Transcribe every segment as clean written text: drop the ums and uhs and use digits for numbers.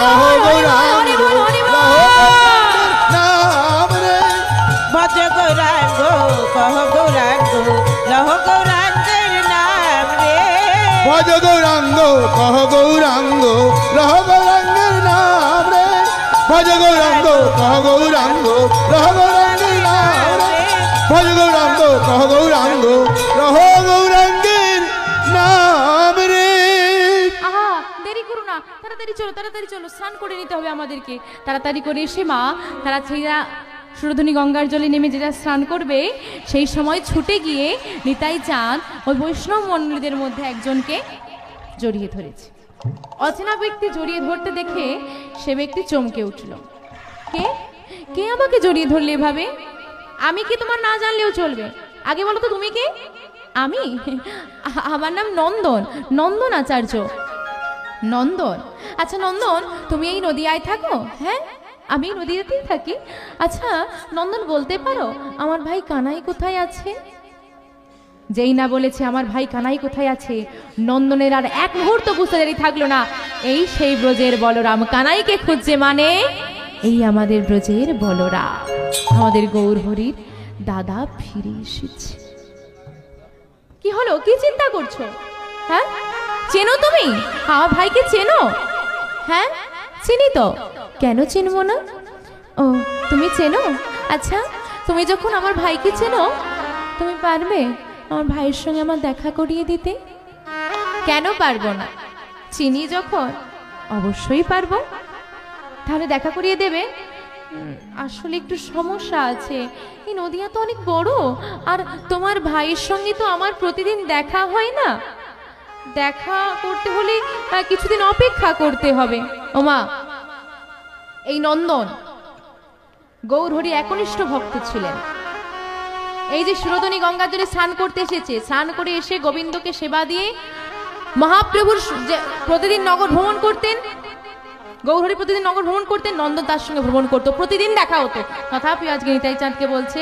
লহ গৌরাঙ্গ নাম রে ভজ গৌরাঙ্গ কহ গৌরাঙ্গ লহ গৌরাঙ্গের নাম রে ভজ গৌরাঙ্গ কহ গৌরাঙ্গ লহ গৌরাঙ্গের নাম রে ভজ গৌরাঙ্গ কহ গৌরাঙ্গ লহ গৌরাঙ্গের নাম রে ভজ গৌরাঙ্গ কহ গৌরাঙ্গ লহ গৌরাঙ্গের নাম রে। আহা দেরি করো না, তাড়াতাড়ি চলো, স্নান করে নিতে হবে আমাদেরকে। তাড়াতাড়ি করে এসে মা তারা ছেলেরা সুরধনী গঙ্গার জলে নেমে যেটা স্নান করবে সেই সময় ছুটে গিয়ে নিতাই চাঁদ ওই বৈষ্ণব মণ্ডলীদের মধ্যে একজনকে জড়িয়ে ধরেছে। অচেনা ব্যক্তি জড়িয়ে ধরতে দেখে সে ব্যক্তি চমকে উঠল। কে কে আমাকে জড়িয়ে ধরলে এভাবে? আমি কি তোমার না জানলেও চলবে, আগে বলো তো তুমি কে? আমি আমার নাম নন্দন, নন্দন আচার্য। নন্দন? আচ্ছা নন্দন, তুমি এই নদিয়ায় থাকো? হ্যাঁ আমি নদীয়াতেই থাকি। আচ্ছা নন্দন বলতে পারো আমার ভাই কানাই কোথায় আছে? যেই না বলেছে আমার ভাই কানাই কোথায় আছে, নন্দনের আর এক মুহূর্ত বুঝতে দেরি থাকলো না। এই সেই ব্রজের বলরাম কানাইকে খুঁজছে, মানে এই আমাদের ব্রজের বলরাম, আমাদের গৌরহরির দাদা ফিরে এসেছে। কি হলো, কি চিন্তা করছো? হ্যাঁ চেনো তুমি আমার ভাইকে? চেনো? হ্যাঁ চিনি তো, কেন চিনবো না? ও তুমি চেনো? আচ্ছা তুমি যখন আমার ভাইকে চেনো তুমি পারবে আমার ভাইয়ের সঙ্গে আমার দেখা করিয়ে দিতে? কেন পারবো না, চিনি যখন অবশ্যই পারবো। তাহলে দেখা করিয়ে দেবে? আসলে একটু সমস্যা আছে, এই নদিয়া তো অনেক বড়, আর তোমার ভাইয়ের সঙ্গে তো আমার প্রতিদিন দেখা হয় না, দেখা করতে হলে কিছুদিন অপেক্ষা করতে হবে। ওমা এই নন্দন গৌরহরি একনিষ্ঠ ভক্ত ছিলেন। এই যে সুরধনী গঙ্গার জলে স্নান করতে এসেছে, স্নান করে এসে গোবিন্দকে সেবা দিয়ে মহাপ্রভুর প্রতিদিন নগর ভ্রমণ করতেন। গৌরহরি প্রতিদিন নগর ভ্রমণ করতেন, নন্দন তার সঙ্গে ভ্রমণ করতো, প্রতিদিন দেখা হতো। তথাপি আজকে নিতাই চাঁদকে বলছে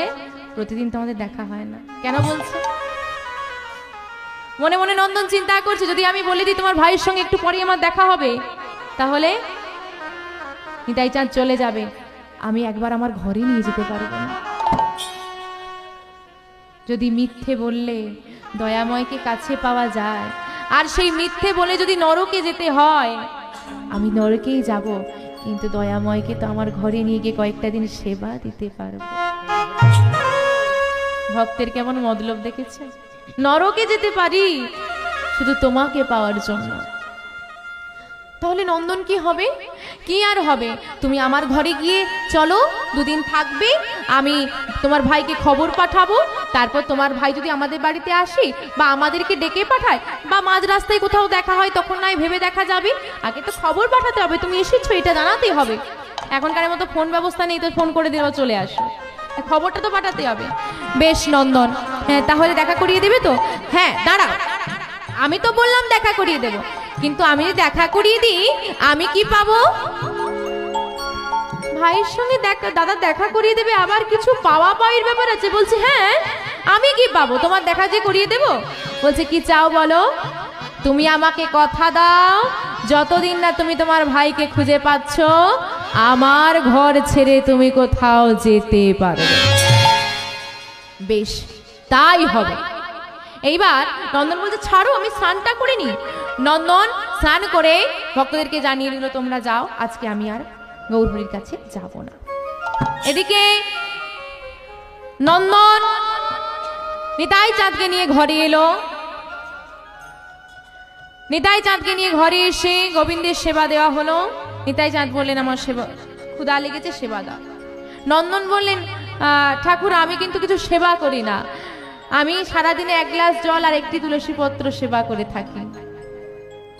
প্রতিদিন তোমাদের দেখা হয় না। কেন বলছে? মনে মনে নন্দন চিন্তা করছে যদি আমি বলে দিই তোমার ভাইয়ের সঙ্গে একটু পরে আমার দেখা হবে, তাহলে নিতাই চাঁদ চলে যাবে, আমি একবার আমার ঘরে নিয়ে যেতে পারবো না। যদি মিথ্যে বললে দয়াময়কে কাছে পাওয়া যায়, আর সেই মিথ্যে বলে যদি নরকে যেতে হয় আমি নরকেই যাব, কিন্তু দয়াময়কে তো আমার ঘরে নিয়ে গিয়ে কয়েকটা দিন সেবা দিতে পারবো। ভক্তের কেমন মতলব দেখেছে? নরকে যেতে পারি শুধু তোমাকে পাওয়ার জন্য। তাহলে নন্দন কি হবে? কি আর হবে, তুমি আমার ঘরে গিয়ে চলো, দুদিন থাকবে, আমি তোমার ভাইকে খবর পাঠাবো, তারপর তোমার ভাই যদি আমাদের বাড়িতে আসে বা আমাদেরকে ডেকে পাঠায় বা মাঝ রাস্তায় কোথাও দেখা হয় তখন নয় ভেবে দেখা যাবে, আগে তো খবর পাঠাতে হবে তুমি এসেছো এটা জানাতে হবে। এখনকার মতো ফোন ব্যবস্থা নেই তো ফোন করে দিলেও চলে আসো, খবরটা তো পাঠাতে হবে। বেশ নন্দন, হ্যাঁ তাহলে দেখা করিয়ে দেবে তো? হ্যাঁ দাঁড়াও, আমি তো বললাম দেখা করিয়ে দেব, কিন্তু আমি দেখা করিয়ে দিই আমি কি পাবো? ভাইয়ের সঙ্গে দাদা দেখা করিয়ে দেবে, আবার কিছু পাওয়া পাওয়ার ব্যাপার আছে। বলছে হ্যাঁ আমি কি পাবো তোমার দেখা যে করিয়ে দেব? বলছে কি চাও বলো? তুমি আমাকে কথা দাও যতদিন না তুমি তোমার ভাইকে খুঁজে পাচ্ছ আমার ঘর ছেড়ে তুমি কোথাও যেতে পারবে। বেশ তাই হবে। এইবার নন্দন বলছে ছাড়ো আমি স্নানটা করে নি। নন্দন স্নান করে ভক্তদেরকে জানিয়ে দিল তোমরা যাও, আজকে আমি আর গৌরহরির কাছে যাব না। এদিকে নন্দন নিতাই চাঁদকে নিয়ে ঘরে এলো। নিতাই চাঁদকে নিয়ে ঘরে এসে গোবিন্দের সেবা দেওয়া হলো। নিতাই চাঁদ বললেন আমার সেবা ক্ষুধা লেগেছে, সেবা দাও। নন্দন বললেন ঠাকুর আমি কিন্তু কিছু সেবা করি না, আমি সারাদিনে এক গ্লাস জল আর একটি তুলসী পত্র সেবা করে থাকি।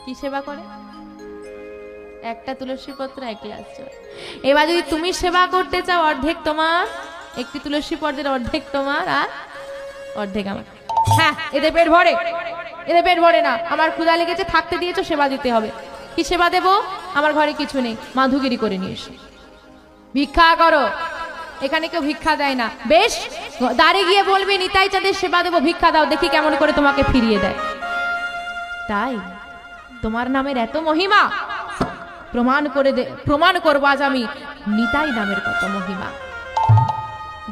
কি সেবা করে? একটা তুলসী পত্র এক গ্লাস জল। এবার যদি তুমি সেবা করতে চাও অর্ধেক তোমার, একটি তুলসী পত্রের অর্ধেক তোমার আর অর্ধেক আমার। হ্যাঁ এদের পেট ভরে, এদের পেট ভরে না, আমার ক্ষুধা লেগেছে, থাকতে দিয়েছো সেবা দিতে হবে। কি সেবা দেবো? আমার ঘরে কিছু নেই, মাধুগিরি করে নিয়ে এসো, ভিক্ষা করো। এখানে কেউ ভিক্ষা দেয় না। বেশ দাঁড়িয়ে গিয়ে বলবে নিতাই চাঁদের সেবা দেবো, ভিক্ষা দাও, দেখি কেমন করে তোমাকে ফিরিয়ে দেয়। তাই তোমার নামের এত মহিমা, প্রমাণ করবো আজ আমি নিতাই নামের কত মহিমা।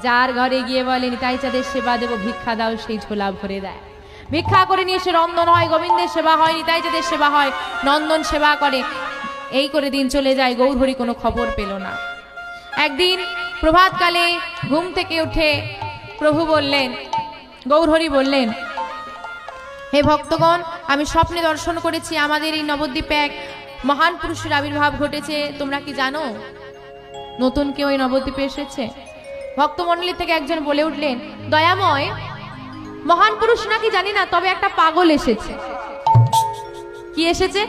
যার ঘরে গিয়ে বলে নিতাই চাঁদের সেবা দেব, ভিক্ষা দাও, সেই ঝোলা ভরে দেয়। ভিক্ষা করে নিয়ে এসে নন্দন হয়, গোবিন্দের সেবা হয়, নিতাই চাঁদের সেবা হয়, নন্দন সেবা করে। এই করে দিন চলে যায়, গৌরহরি কোনো খবর পেল না। একদিন প্রভাতকালে ঘুম থেকে উঠে প্রভু বললেন, গৌরহরি বললেন, হে ভক্তগণ, আমি স্বপ্নে দর্শন করেছি আমাদের এই নবদ্বীপে এক মহান পুরুষের আবির্ভাব ঘটেছে। তোমরা কি জানো নতুন কেউ এই নবদ্বীপে এসেছে? ভক্তমণ্ডলী থেকে একজন বলে উঠলেন, দয়াময়, মহান পুরুষ নাকি জানি না, তবে একটা পাগল এসেছে। কি এসেছে?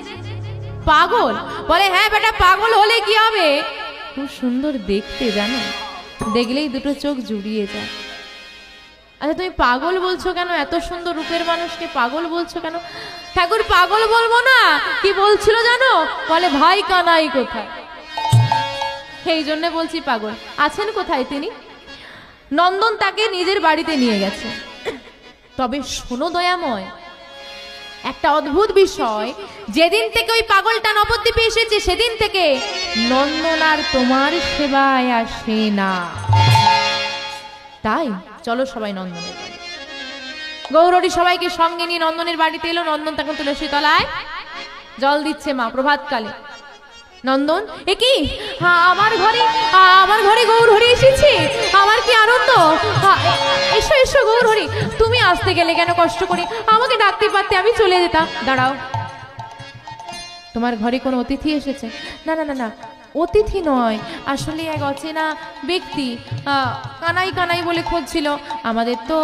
পাগল। বলে, হ্যাঁ বেটা, পাগল হলে কি হবে? খুব সুন্দর দেখতে, জানো, দেখলেই দুটো চোখ জুড়িয়ে যায়। আচ্ছা তুমি পাগল বলছো কেন? এত সুন্দর রূপের মানুষকে পাগল বলছো কেন? ঠাকুর, পাগল বলবো না, কি বলছিল জানো? বলে, ভাই কানাই কোথায়? সেই জন্য বলছি পাগল। আছেন কোথায় তিনি? নন্দন তাকে নিজের বাড়িতে নিয়ে গেছে। তবে শোনো দয়াময়, একটা অদ্ভুত বিষয়, যেদিন থেকে ওই পাগলটা নবদ্বীপে এসেছে সেদিন থেকে নন্দন আর তোমার সেবায় আসে না। তাই চলো সবাই নন্দনের বাড়ি। গৌরহরি সবাইকে সঙ্গে নিয়ে নন্দনের বাড়িতে এলো। নন্দন তখন তুলসী তলায় জল দিচ্ছে মা প্রভাতকালে। নন্দন, এ কি? আমার ঘরে গৌরহরি এসেছে, আমার কি আনন্দ! এসো এসো গৌরহরি, তুমি আসতে গেলে কেন কষ্ট করে? আমাকে ডাকতে পারতে, আমি চলে যেতাম। দাঁড়াও, তোমার ঘরে কোনো অতিথি এসেছে? না না না না, অতিথি নয়, আসলে এক অচেনা ব্যক্তি কানাই কানাই বলে খুঁজছিল। আমাদের তো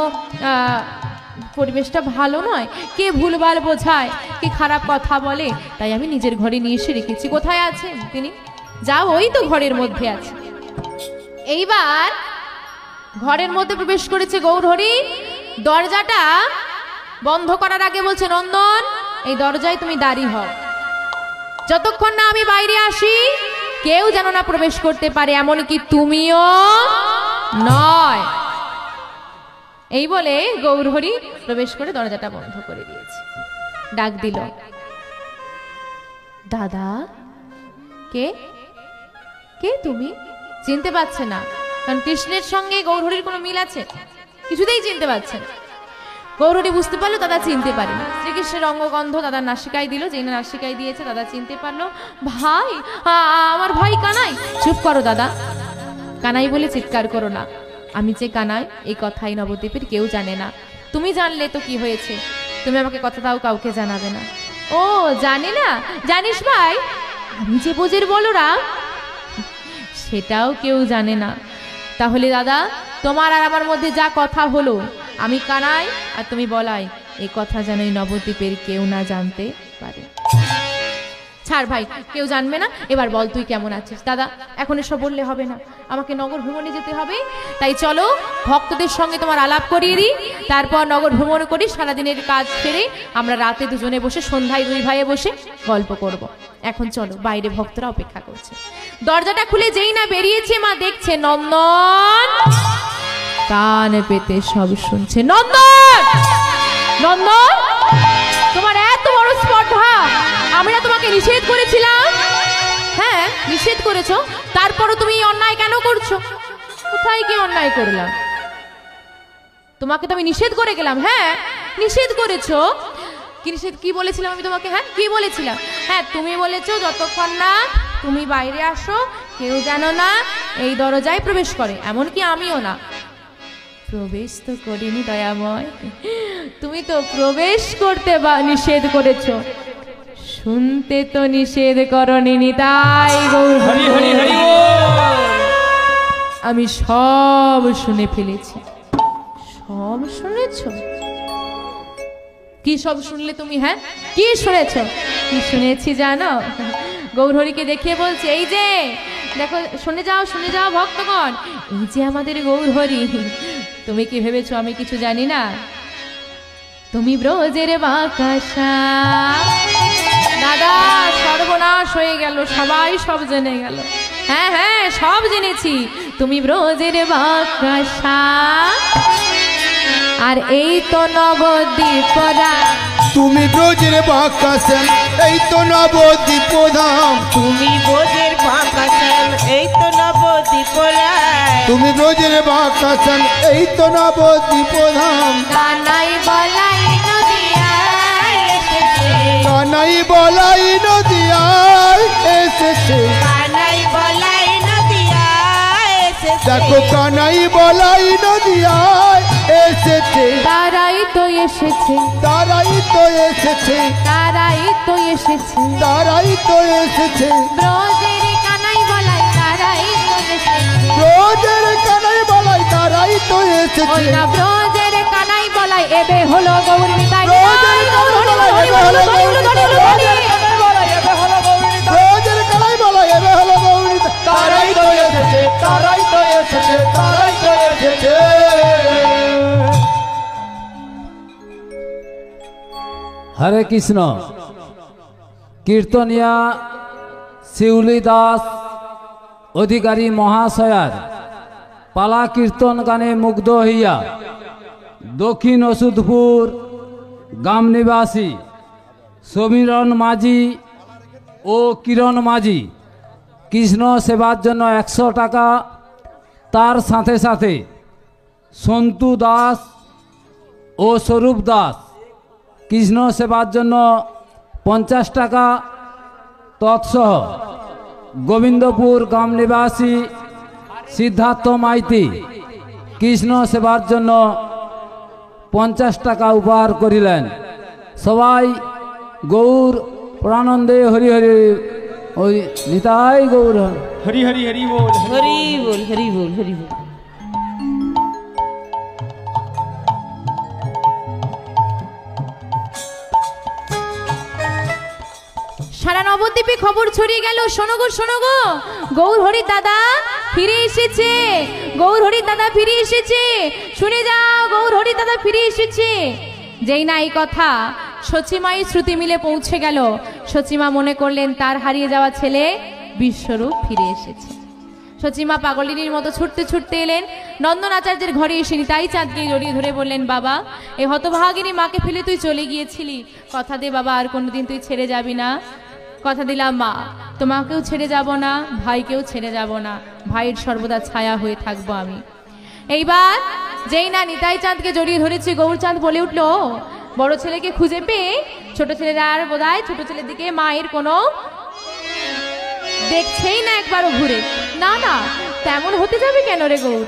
পরিবেশটা ভালো নয়, কে ভুলভাল বোঝায়, কে খারাপ কথা বলে, তাই আমি নিজের ঘরে নিয়ে এসে রেখেছি। কোথায় আছেন তিনি? যাও, ওই তো ঘরের মধ্যে আছে। এইবার ঘরের মধ্যে প্রবেশ করেছে গৌরহরি। দরজাটা বন্ধ করার আগে বলছে, নন্দন, এই দরজায় তুমি দাঁড়িয়ে হও, যতক্ষণ না আমি বাইরে আসি কেউ যেন না প্রবেশ করতে পারে, এমনকি তুমিও নয়। এই বলে গৌরহরি প্রবেশ করে দরজাটা বন্ধ করে দিয়েছে। ডাক দিল, দাদা। কে? কে তুমি? চিনতে পারছে না, কারণ কৃষ্ণের সঙ্গে গৌরহরির কোনো মিল আছে? কিছুতেই চিনতে পারছে না। গৌরহরি বুঝতে পারলো দাদা চিনতে পারেনি। শ্রীকৃষ্ণের অঙ্গগন্ধ দাদার নাসিকায় দিল, যেই নাসিকায় দিয়েছে দাদা চিনতে পারলো। ভাই, আমার ভাই কানাই। চুপ করো দাদা, কানাই বলে চিৎকার করো না। আমি যে কানাই এই কথাই নবদ্বীপের কেউ জানে না। তুমি জানলে তো কি হয়েছে? তুমি আমাকে কথা দাও, কাউকে জানাবে না। ও জানে না? জানিস ভাই, আমি যে বোঝের বলরাম, সেটাও কেউ জানে না। তাহলে দাদা, তোমার আর আমার মধ্যে যা কথা হলো, আমি কানাই আর তুমি বলাই, এই কথা যেন এই নবদ্বীপের কেউ না জানতে পারে। ছাড় ভাই, কেউ জানবে না। এবার বল তুই কেমন আছিস? দাদা, এখন এসব বললে হবে না, আমাকে নগর ভ্রমণে যেতে হবে। তাই চলো ভক্তদের সঙ্গে তোমার আলাপ করিয়ে দিই, তারপর নগর ভ্রমণ করি। সারাদিনের কাজ সেরে আমরা রাতে দুজনে বসে, সন্ধ্যায় দুই ভাইয়ে বসে গল্প করব। এখন চলো, বাইরে ভক্তরা অপেক্ষা করছে। দরজাটা খুলে যেই না বেরিয়েছে, মা দেখছে নন্দন কান পেতে সব শুনছে। নন্দন, নন্দন, তোমার এত বড় স্পর্ধা! আমরা তোমাকে নিষেধ করেছিলাম। হ্যাঁ, নিষেধ করেছো, তারপরও তুমি অন্যায় কেন করছো? কোথায় কি অন্যায় করলাম? তোমাকে তো আমি নিষেধ করে গেলাম। হ্যাঁ, নিষেধ করেছো। কি নিষেধ? কি বলেছিলাম আমি তোমাকে? হ্যাঁ, কি বলেছিলাম? হ্যাঁ, তুমি বলেছো যতক্ষণ না তুমি বাইরে আসো কেউ যেন না এই দরজায় প্রবেশ করে, এমনকি আমিও না। প্রবেশ তো করিনি দয়াময়, তুমি তো প্রবেশ করতে নিষেধ করেছো, শুনতে তো নিষেধ করনি। নিতাই গৌর হরি হরি হরি, আমি সব শুনে ফেলেছি। সব শুনেছ? কি সব শুনলে তুমি? হ্যাঁ, কি শুনেছ? কি শুনেছি জানো? গৌরহরিকে দেখিয়ে বলছে, এই যে দেখো, শুনে যাও, শুনে যাও ভক্তগণ, এই যে আমাদের গৌরহরি। তুমি কি ভেবেছো আমি কিছু জানি না? তুমি ব্রজের বাকাশা। দাদা, সর্বনাশ হয়ে গেল, সবাই সব জেনে গেল। হ্যাঁ হ্যাঁ, সব জেনেছি। তুমি ব্রজের বাকাশা, আর এই তো নবদ্বীপ ধাম। তুমি ব্রজের বাকাশা, এই তো নবদ্বীপ ধাম। তুমি তুমি ব্রজের বাকাশন এই তো নবদ্বীপ ধাম কানাই বলাই নদিয়ায় এসেছে কানাই বলাই নদিয়ায় এসেছে কানাই বলাই নদিয়ায় এসেছে দেখো কানাই বলাই নদিয়ায় এসেছে তারাই তো এসেছে তারাই তো এসেছে তারাই তো এসেছে তারাই তো এসেছে ব্রজের কানাই বলাই তারাই তো এসেছে ব্রজের কানাই বলাই তারাই তো ওই এসেছে না ব্রজের কানাই বলাই এবে হলো গৌর নিতাই ব্রজের কানাই বলাই এবে হলো গৌর নিতাই ব্রজের কানাই বলাই এবে হলো গৌর নিতাই তারাই তো এসেছে তারাই তো এসেছে তারাই তো এসেছে হরে কৃষ্ণ কীর্তনিয়া শিউলি দাস অধিকারী মহাশয়ার পালা কীর্তন গানে মুগ্ধ হইয়া দক্ষিণ ওষুধপুর গ্রাম নিবাসী সমীরণ মাঝি ও কিরণ মাঝি কৃষ্ণ সেবার জন্য 100 টাকা, তার সাথে সাথে সন্তু দাস ও স্বরূপ দাস কৃষ্ণ সেবার জন্য 50 টাকা তৎসহ গোবিন্দপুর গ্রাম নিবাসী সিদ্ধার্থ মাইতি কৃষ্ণ সেবার জন্য 50 টাকা উপহার করিলেন। সবাই গৌর প্রানন্দে হরি হরি ওই নিতাই গৌর हरी हरी हरी बोल হরি বল হরি বল হরি বল সারা নবদ্বীপে খবর ছড়িয়ে গেল, শোনো গো শোনো গো, গৌর হরি দাদা ফিরে এসেছে, গৌর হরি দাদা ফিরে এসেছে, শুনে যাও গৌর হরি দাদা ফিরে এসেছে। যেই না এই কথা সচিমায়ের শ্রুতি মিলে পৌঁছে গেল, সচিমা মনে করলেন তার হারিয়ে যাওয়া ছেলে বিশ্বরূপ ফিরে এসেছে। সচিমা পাগলিনীর মতো ছুটতে ছুটতে এলেন, নন্দন আচার্যের ঘরে এসে নিতাই চাঁদকে জড়িয়ে ধরে বললেন, বাবা এই হতভাগিনী মাকে ফেলে তুই চলে গিয়েছিলি, কথা দে বাবা আর কোনোদিন তুই ছেড়ে যাবি না। কথা দিলাম মা, তোমাকেও ছেড়ে যাব না, ভাইকেও ছেড়ে যাব না, ভাইয়ের সর্বদা ছায়া হয়ে থাকবো আমি। এইবার যেই না নিতাই চাঁদকে জড়িয়ে ধরেছে, গৌরচাঁদ বলে উঠলো, বড় ছেলেকে খুঁজে পেয়ে ছোট ছেলেরা আর বোধহয় ছোট ছেলের দিকে মায়ের কোনো দেখছেই না একবারও ঘুরে। না না, তেমন হতে যাবে কেন রে গৌর,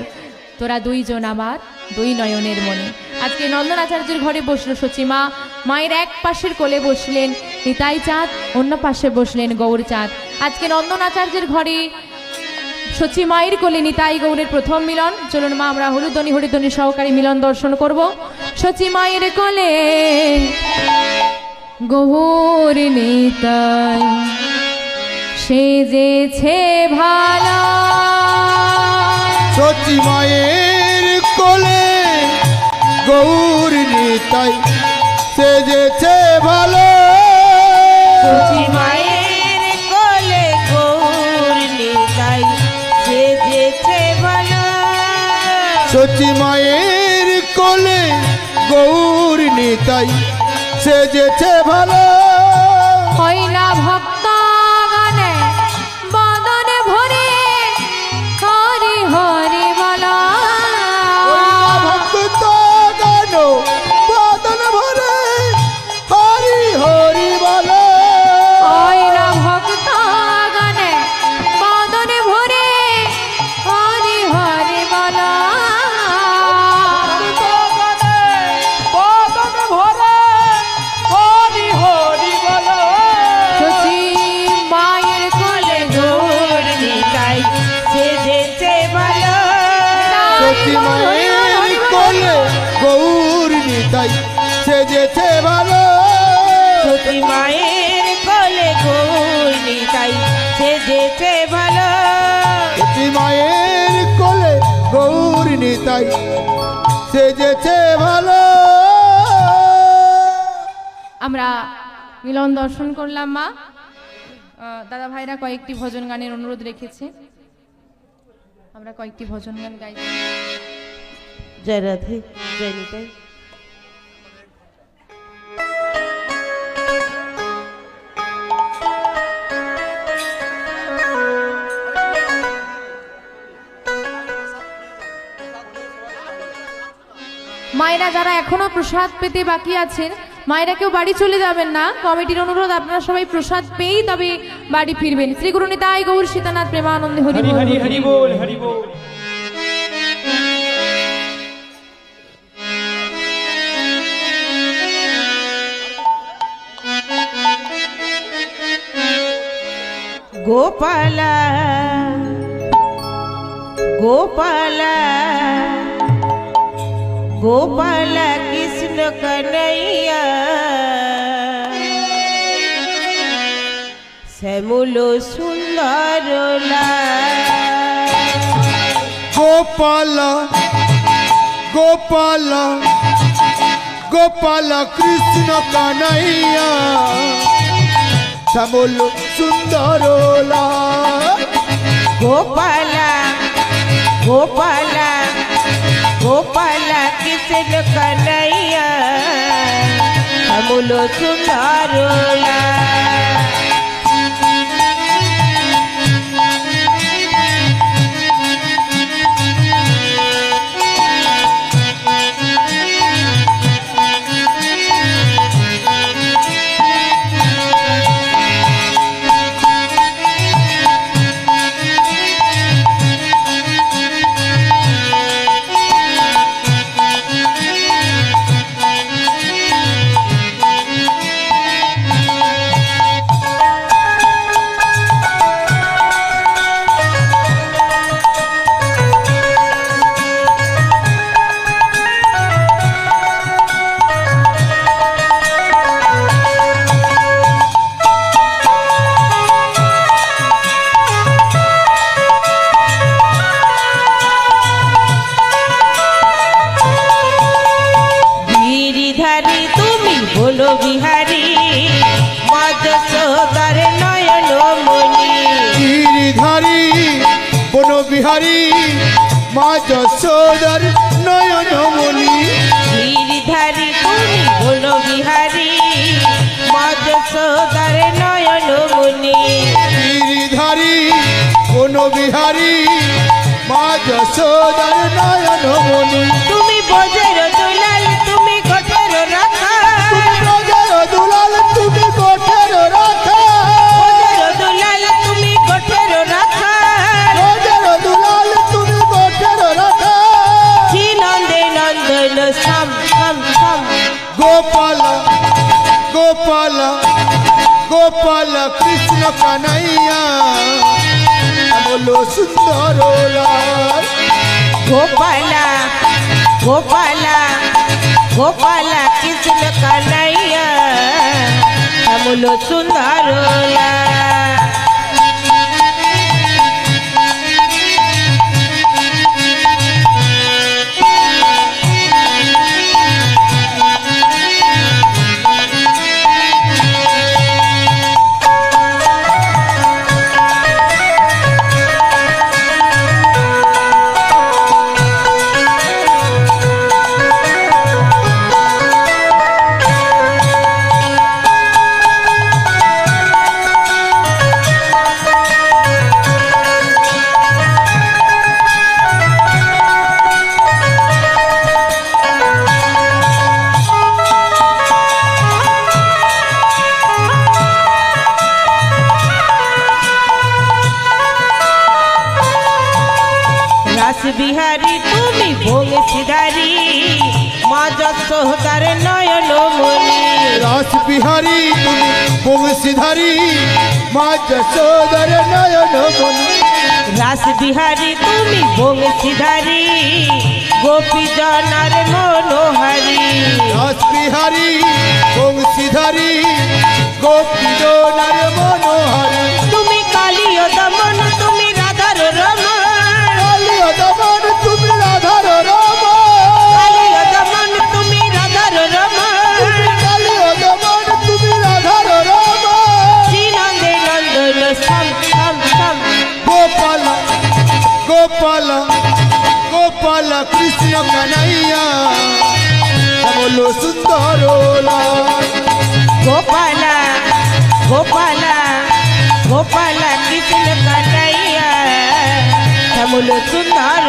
তোরা দুইজন আমার দুই নয়নের মনে। আজকে নন্দন আচার্যের ঘরে বসলো সচিমা, মায়ের এক পাশের কোলে বসলেন নিতাই চাঁদ, অন্য পাশে বসলেন গৌরচাঁদ। আজকে নন্দন আচার্যের ঘরে সচিমায়ের কোলে নিতাই গৌরের প্রথম মিলন। চলুন মা আমরা হলুদনি হরিধ্বনি সহকারী মিলন দর্শন করব। সচিমায়ের কোলে গৌর নিতাই সেজেছে ভালো, সচি মায়ের কোলে গৌর নিতাই সেজেছে ভালো, সচি মায়ের কোলে গৌর নিতাই সেজেছে ভালো, সচি মায়ের কোলে গৌর নিতাই সেজেছে ভালো, হয় না ভক্ত গানে বদন ভরে হরি হরি বলা, ভক্ত গান বদন ভরে হরি হরি বলো, হয় না ভক্ত গানে বদন ভরে হরি হরি বলা, সচি মায়ের কোলে গৌর নিতাই সেজেছে ভালো, সচি মায়ের কোলে গৌর নিতাই সেজেছে ভালো, সচি মায়ের কোলে গৌর নিতাই সেজেছে ভালো, সচি মায়ের কোলে গৌর নিতাই সেজেছে ভালো। আমরা মিলন দর্শন করলাম মা। দাদা ভাইরা কয়েকটি ভজন গানের অনুরোধ রেখেছে, আমরা কয়েকটি ভজন গান গাই। জয় রাধে জয় নিতাই। মায়েরা যারা এখনো প্রসাদ পেতে বাকি আছেন, মায়েরা কেউ বাড়ি চলে যাবেন না। কমিটির অনুরোধ, আপনারা সবাই প্রসাদ পেয়েই তবে বাড়ি ফিরবেন। শ্রী গুরু নিতাই গৌর সীতানাথ প্রেমানন্দে হরি হরি বল। হরি হরি বল, হরি বল। গোপালা গোপালা গোপালা কৃষ্ণ কনৈয়া শ্যামল সুন্দর গোপাল গোপাল গোপাল কৃষ্ণ কানাইয়া শ্যামল সুন্দর গোপালা গোপালা গোপালা কৃষ্ণ কনৈয়া শ্যামল সুন্দর বিহারী মধুসূদর নয়ন মণি গিরিধারী বনবিহারী মা যশোদর নয়ন মণি গিরিধারী তুমি বন বিহারী মধুসূদর নয়ন মণি গিরিধারী বনবিহারী মা যশোদর নয়ন মণি তুমি বোঝের দুলাল তুমি গোঠের রাখা দুলাল তুমি গোঠের রাখা বোঝের দুলাল তুমি গোঠের রাখা দুলাল তুমি গোঠের রাখা শ্রী নন্দে নন্দন সম সম সম গোপাল গোপাল গোপাল কৃষ্ণ কানাইয়া বলো সুন্দর গোপালা গোপালা গোপালা কৃষ্ণ কানাইয়া শ্যামল সুন্দর বিহারী তুমি বংশীধারী মা যশোদার নয়ন মণি রাস বিহারী তুমি বংশীধারী মা যশোদর নয়ন মণি রাস বিহারী তুমি বংশীধারী গোপী জনার মনোহারী রাস বিহারী বংশীধারী গোপী জনার মনোহারী তুমি কালীয় দমন তুমি রাধার রমণ কালীয় দমন তুমি রাধার রমণ কালীয় দমন তুমি রাধার রমণ কালীয় দমন তুমি রাধার রমণ শ্রী নন্দে নন্দন সম সম সম গোপাল গোপাল গোপাল কৃষ্ণ কানাইয়া বলো সুন্দর গোপালা গোপালা গোপালা কৃষ্ণ কানাইয়া শ্যামল সুন্দর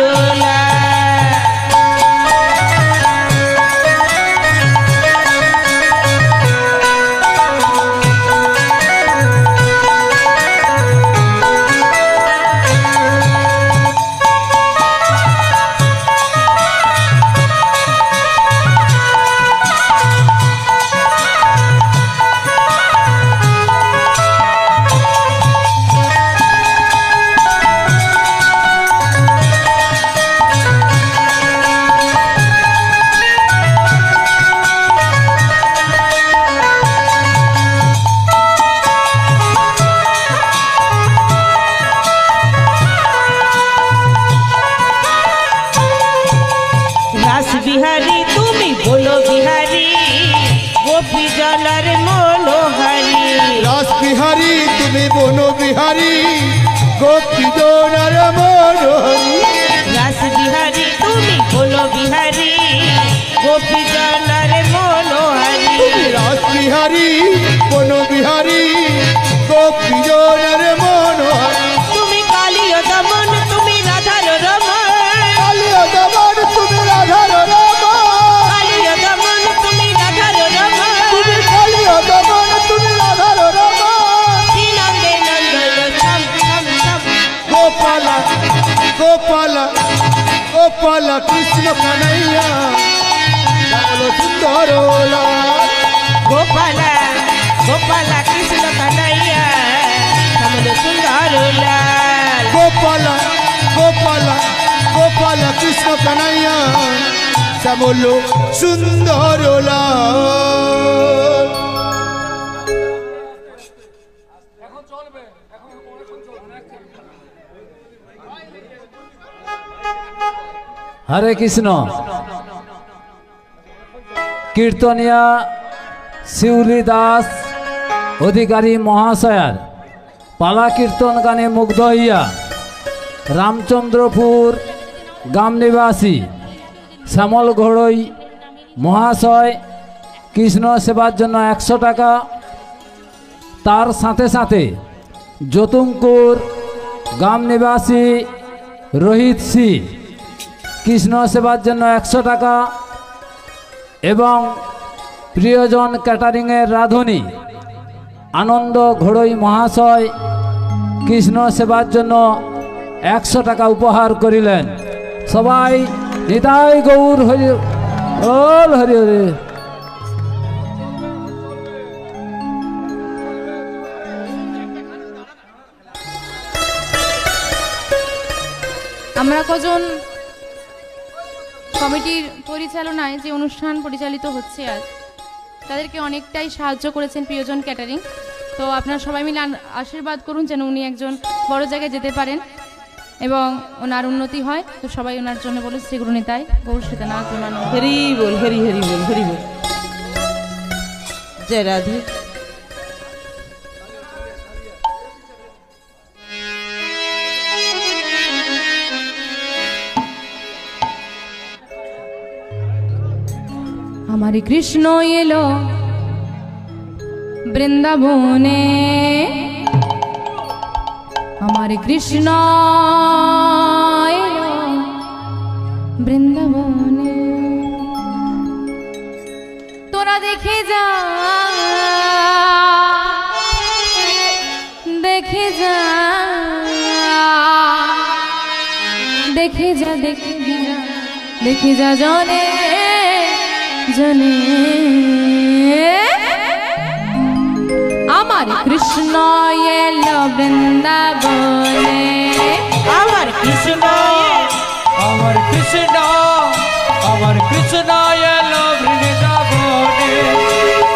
গোপীজনার মনোহরি রাস বিহারী তুমি হলো বিহারী গোপী জনার মনোহারী তুমি রাসবিহারী বনবিহারী গোপীজনার মনোহরি তুমি কালিয় দমন তুমি রাধার রমণ কালিয় দমন তুমি রাধার রমণ কালিয় দমন তুমি রাধার রমণ তুমি কালিয় দমন তুমি রাধার রমণ শ্রীনন্দে নন্দন ছম ছম ছম গোপাল গোপাল গোপাল কৃষ্ণ কানাইয়া শ্যামল সুন্দর লাল গোপাল গোপাল কৃষ্ণ কানাইয়া শ্যামল সুন্দর লাল গোপাল গোপাল গোপাল কৃষ্ণ কানাইয়া শ্যামল সুন্দর লাল হরে কৃষ্ণ। কীর্তনিয়া শিউলি দাস অধিকারী মহাশয়ার পালা কীর্তন গানে মুগ্ধ হইয়া রামচন্দ্রপুর গ্রাম নিবাসী শ্যামল ঘড়ই মহাশয় কৃষ্ণ সেবার জন্য 100 টাকা, তার সাথে সাথে যতুমপুর গ্রাম নিবাসী রোহিত সি কৃষ্ণ সেবার জন্য 100 টাকা এবং প্রিয়জন ক্যাটারিংয়ের রাঁধুনি আনন্দ ঘড়ই মহাশয় কৃষ্ণ সেবার জন্য 100 টাকা উপহার করিলেন। সবাই নিতাই গৌর হরি ওল হরি হরি। আমরা কজন কমিটির পরিচালনায় যে অনুষ্ঠান পরিচালিত হচ্ছে আজ, তাদেরকে অনেকটাই সাহায্য করেছেন প্রিয়জন ক্যাটারিং। তো আপনারা সবাই মিলে আশীর্বাদ করুন যেন উনি একজন বড় জায়গায় যেতে পারেন এবং ওনার উন্নতি হয়। তো সবাই ওনার জন্য বলে শ্রী গুরু নিতাই গৌর সীতানাথ প্রেমানন্দ। হরি বল হরি হরি বল হরি বল। জয় রাধে। আমার কৃষ্ণ এলো বৃন্দাবনে, আমার কৃষ্ণ এলো বৃন্দাবনে, তোরা দেখে যা দেখে যা দেখে যা দেখে যা দেখে যা জনে জনে আমার কৃষ্ণ এলো বৃন্দাবনে, আমার কৃষ্ণ আমার কৃষ্ণ আমার কৃষ্ণ এলো বৃন্দাবনে,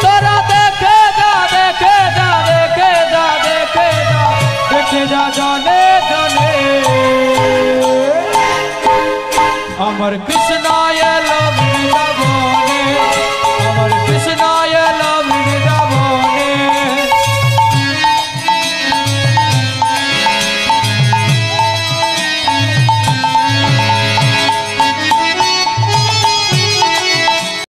তোরা দেখে যা দেখে যা দেখে যা দেখে যা দেখে যা জনে জনে। আমার কৃষ্ণ